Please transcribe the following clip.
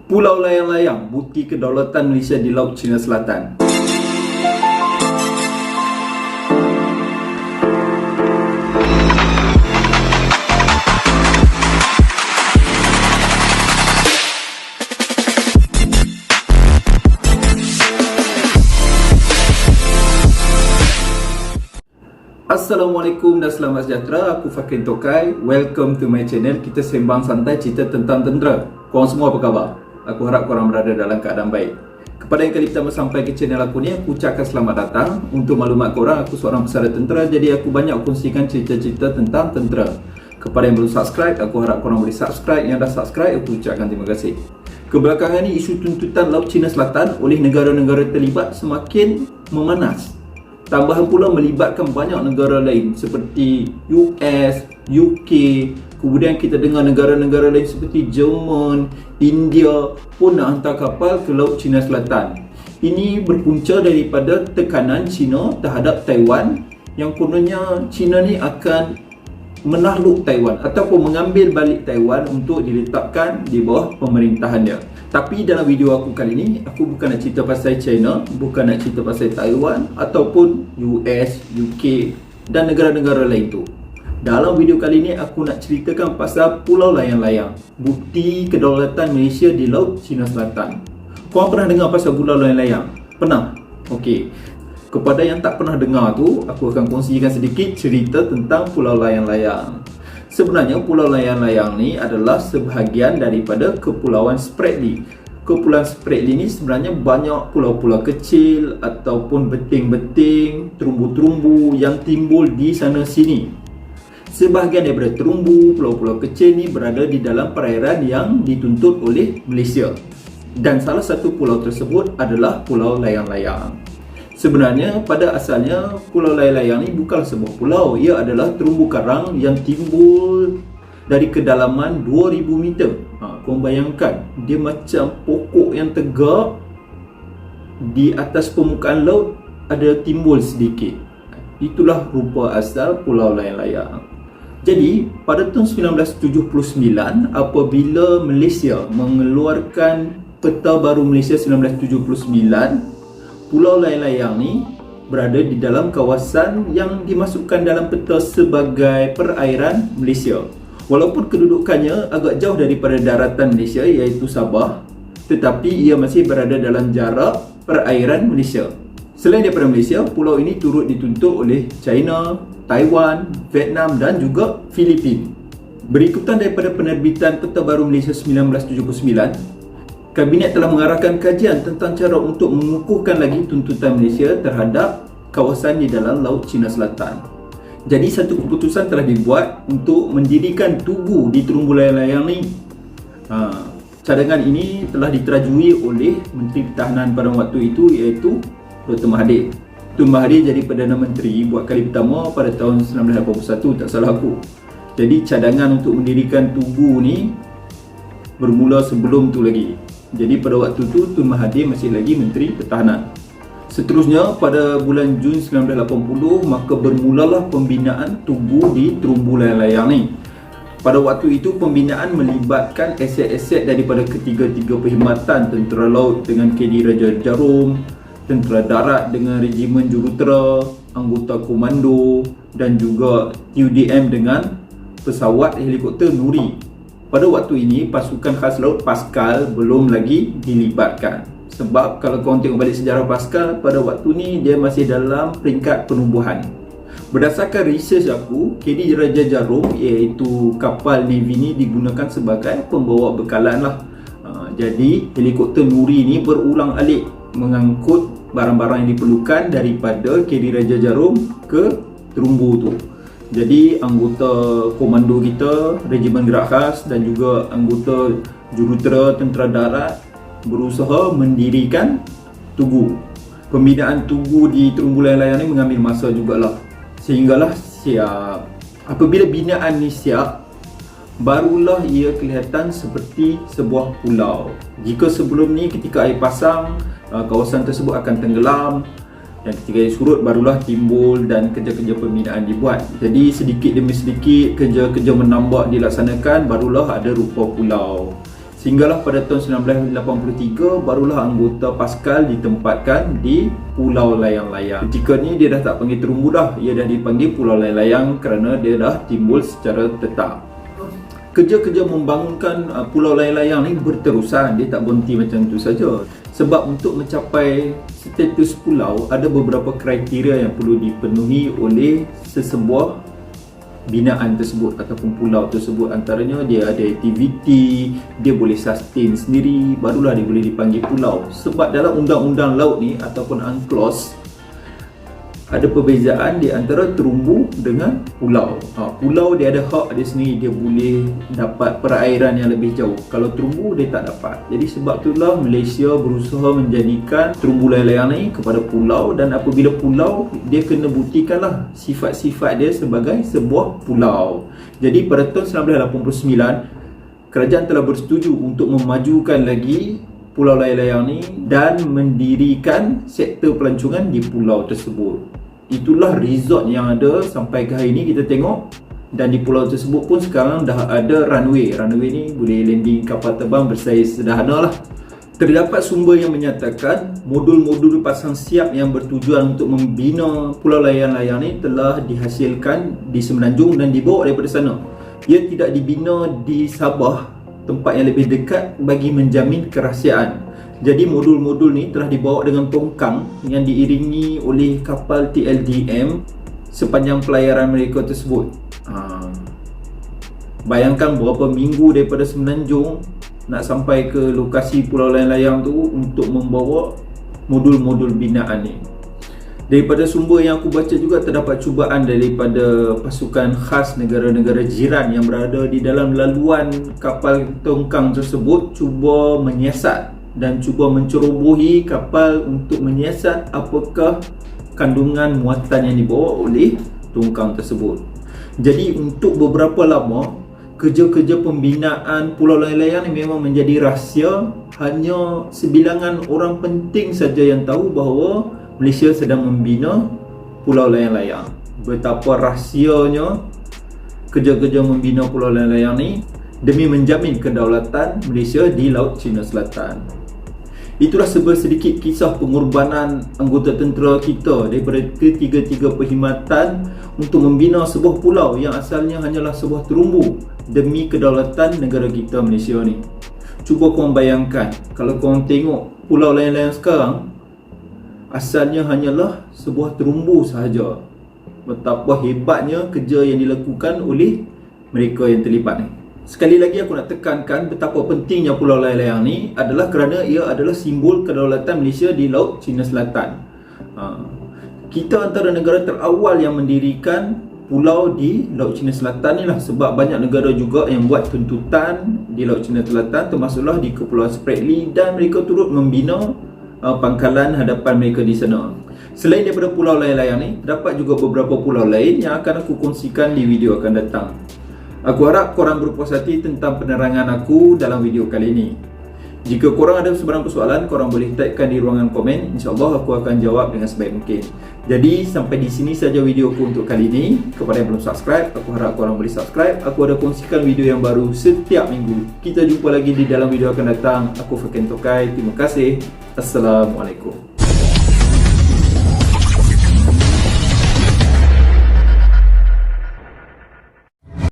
Pulau layang-layang, bukti kedaulatan Malaysia di Laut Cina Selatan. Assalamualaikum dan selamat sejahtera. Aku Fakir Tokai. Welcome to my channel. Kita sembang santai cerita tentang tentera. Korang semua apa khabar? Aku harap korang berada dalam keadaan baik. Kepada yang kali pertama sampai ke channel aku ni, aku ucapkan selamat datang. Untuk maklumat korang, aku seorang pesara tentera, jadi aku banyak kongsikan cerita-cerita tentang tentera. Kepada yang belum subscribe, aku harap korang boleh subscribe. Yang dah subscribe, aku ucapkan terima kasih. Kebelakangan ni, isu tuntutan Laut Cina Selatan oleh negara-negara terlibat semakin memanas. Tambahan pula melibatkan banyak negara lain seperti US, UK, kemudian kita dengar negara-negara lain seperti Jerman, India pun nak hantar kapal ke Laut Cina Selatan. Ini berpunca daripada tekanan China terhadap Taiwan, yang kononnya China ni akan menakluk Taiwan ataupun mengambil balik Taiwan untuk diletakkan di bawah pemerintahannya. Tapi dalam video aku kali ni, aku bukan nak cerita pasal China, bukan nak cerita pasal Taiwan ataupun US, UK dan negara-negara lain tu. Dalam video kali ni, aku nak ceritakan pasal Pulau Layang-layang, bukti kedaulatan Malaysia di Laut Cina Selatan. Korang pernah dengar pasal Pulau Layang-layang? Pernah? Okey. Kepada yang tak pernah dengar tu, aku akan kongsikan sedikit cerita tentang Pulau Layang-layang. Sebenarnya Pulau Layang-layang ni adalah sebahagian daripada Kepulauan Spratly. Kepulauan Spratly ni sebenarnya banyak pulau-pulau kecil ataupun beting-beting, terumbu-terumbu yang timbul di sana sini. Sebahagian daripada terumbu, pulau-pulau kecil ni berada di dalam perairan yang dituntut oleh Malaysia. Dan salah satu pulau tersebut adalah Pulau Layang-layang. Sebenarnya pada asalnya Pulau Layang-layang ni bukanlah sebuah pulau. Ia adalah terumbu karang yang timbul dari kedalaman 2000 meter. Korang bayangkan, dia macam pokok yang tegak di atas permukaan laut ada timbul sedikit. Itulah rupa asal Pulau Layang-layang. Jadi pada tahun 1979, apabila Malaysia mengeluarkan Peta Baru Malaysia 1979, Pulau Layang-layang ni berada di dalam kawasan yang dimasukkan dalam peta sebagai perairan Malaysia. Walaupun kedudukannya agak jauh daripada daratan Malaysia iaitu Sabah, tetapi ia masih berada dalam jarak perairan Malaysia. Selain daripada Malaysia, pulau ini turut dituntut oleh China, Taiwan, Vietnam dan juga Filipina. Berikutan daripada penerbitan Peta Baru Malaysia 1979, Kabinet telah mengarahkan kajian tentang cara untuk mengukuhkan lagi tuntutan Malaysia terhadap kawasan di dalam Laut Cina Selatan. Jadi satu keputusan telah dibuat untuk mendirikan tugu di terumbu layang-layang ni. Cadangan ini telah diterajui oleh Menteri Pertahanan pada waktu itu iaitu Dr. Mahathir. Tun Mahathir jadi Perdana Menteri buat kali pertama pada tahun 1981, tak salah aku. Jadi cadangan untuk mendirikan tugu ni bermula sebelum tu lagi. Jadi pada waktu tu Tun Mahathir masih lagi Menteri Pertahanan. Seterusnya pada bulan Jun 1980 maka bermulalah pembinaan tugu di terumbu layang-layang ni. Pada waktu itu pembinaan melibatkan aset-aset daripada ketiga-tiga perkhidmatan, tentera laut dengan KD Raja Jarum, tentera darat dengan Regimen Jurutera, anggota komando dan juga TUDM dengan pesawat helikopter Nuri. Pada waktu ini, pasukan khas laut Pascal belum lagi dilibatkan. Sebab kalau korang tengok balik sejarah Pascal, pada waktu ni dia masih dalam peringkat penubuhan. Berdasarkan research aku, KD Raja Jarum iaitu kapal Navy ni digunakan sebagai pembawa bekalan lah. Jadi helikopter Nuri ni berulang alik mengangkut barang-barang yang diperlukan daripada KD Raja Jarum ke terumbu tu. Jadi anggota komando kita, Regimen Gerak Khas dan juga anggota Jurutera Tentera Darat berusaha mendirikan tugu. Pembinaan tugu di terumbu layang-layang ni mengambil masa jugalah, sehinggalah siap. Apabila binaan ni siap, barulah ia kelihatan seperti sebuah pulau. Jika sebelum ni ketika air pasang, kawasan tersebut akan tenggelam, dan ketika air surut barulah timbul dan kerja-kerja pembinaan dibuat. Jadi sedikit demi sedikit kerja-kerja menambak dilaksanakan, barulah ada rupa pulau. Sehinggalah pada tahun 1983 barulah anggota Pascal ditempatkan di Pulau Layang-Layang. Ketika ni dia dah tak panggil terumbu dah, ia dah dipanggil Pulau Layang-Layang kerana dia dah timbul secara tetap. Kerja-kerja membangunkan Pulau Layang-Layang ni berterusan, dia tak berhenti macam tu saja. Sebab untuk mencapai status pulau ada beberapa kriteria yang perlu dipenuhi oleh sesebuah binaan tersebut ataupun pulau tersebut. Antaranya dia ada aktiviti, dia boleh sustain sendiri, barulah dia boleh dipanggil pulau. Sebab dalam undang-undang laut ni ataupun UNCLOS ada perbezaan di antara terumbu dengan pulau. Pulau dia ada hak dia sendiri, dia boleh dapat perairan yang lebih jauh. Kalau terumbu dia tak dapat. Jadi sebab itulah Malaysia berusaha menjadikan terumbu layang-layang ni kepada pulau, dan apabila pulau dia kena buktikanlah sifat-sifat dia sebagai sebuah pulau. Jadi pada tahun 1989 kerajaan telah bersetuju untuk memajukan lagi Pulau Layang-Layang ni dan mendirikan sektor pelancongan di pulau tersebut. Itulah resort yang ada sampai ke hari ni kita tengok, dan di pulau tersebut pun sekarang dah ada runway. Runway ni boleh landing kapal terbang bersaiz sederhana lah. Terdapat sumber yang menyatakan modul-modul pasang siap yang bertujuan untuk membina Pulau Layang-Layang ni telah dihasilkan di Semenanjung dan dibawa daripada sana. Ia tidak dibina di Sabah, tempat yang lebih dekat bagi menjamin kerahsiaan. Jadi modul-modul ni telah dibawa dengan tongkang yang diiringi oleh kapal TLDM sepanjang pelayaran mereka tersebut. Bayangkan berapa minggu daripada Semenanjung nak sampai ke lokasi Pulau Layang-Layang tu untuk membawa modul-modul binaan ni. Daripada sumber yang aku baca juga terdapat cubaan daripada pasukan khas negara-negara jiran yang berada di dalam laluan kapal tongkang tersebut cuba menyiasat dan cuba mencerobohi kapal untuk menyiasat apakah kandungan muatan yang dibawa oleh tongkang tersebut. Jadi untuk beberapa lama kerja-kerja pembinaan Pulau Layang-Layang ni memang menjadi rahsia. Hanya sebilangan orang penting saja yang tahu bahawa Malaysia sedang membina Pulau Layang-Layang. Betapa rahsianya kerja-kerja membina Pulau Layang-Layang ni demi menjamin kedaulatan Malaysia di Laut Cina Selatan. Itulah sedikit kisah pengorbanan anggota tentera kita daripada ketiga-tiga perkhidmatan untuk membina sebuah pulau yang asalnya hanyalah sebuah terumbu demi kedaulatan negara kita Malaysia ni. Cuba korang bayangkan, kalau korang tengok Pulau Layang-Layang sekarang, asalnya hanyalah sebuah terumbu sahaja. Betapa hebatnya kerja yang dilakukan oleh mereka yang terlibat ni. Sekali lagi aku nak tekankan betapa pentingnya Pulau Layang-Layang ni adalah kerana ia adalah simbol kedaulatan Malaysia di Laut Cina Selatan. Kita antara negara terawal yang mendirikan pulau di Laut Cina Selatan ni lah, sebab banyak negara juga yang buat tuntutan di Laut Cina Selatan, termasuklah di Kepulauan Spratly, dan mereka turut membina pangkalan hadapan mereka di sana. Selain daripada Pulau Layang-Layang ni, terdapat juga beberapa pulau lain yang akan aku kongsikan di video akan datang. Aku harap korang berpuas hati tentang penerangan aku dalam video kali ini. Jika korang ada sebarang persoalan, korang boleh typekan di ruangan komen. InsyaAllah aku akan jawab dengan sebaik mungkin. Jadi sampai di sini saja video aku untuk kali ini. Kepada yang belum subscribe, aku harap korang boleh subscribe. Aku ada kongsikan video yang baru setiap minggu. Kita jumpa lagi di dalam video akan datang. Aku Fakin Tokai. Terima kasih. Assalamualaikum.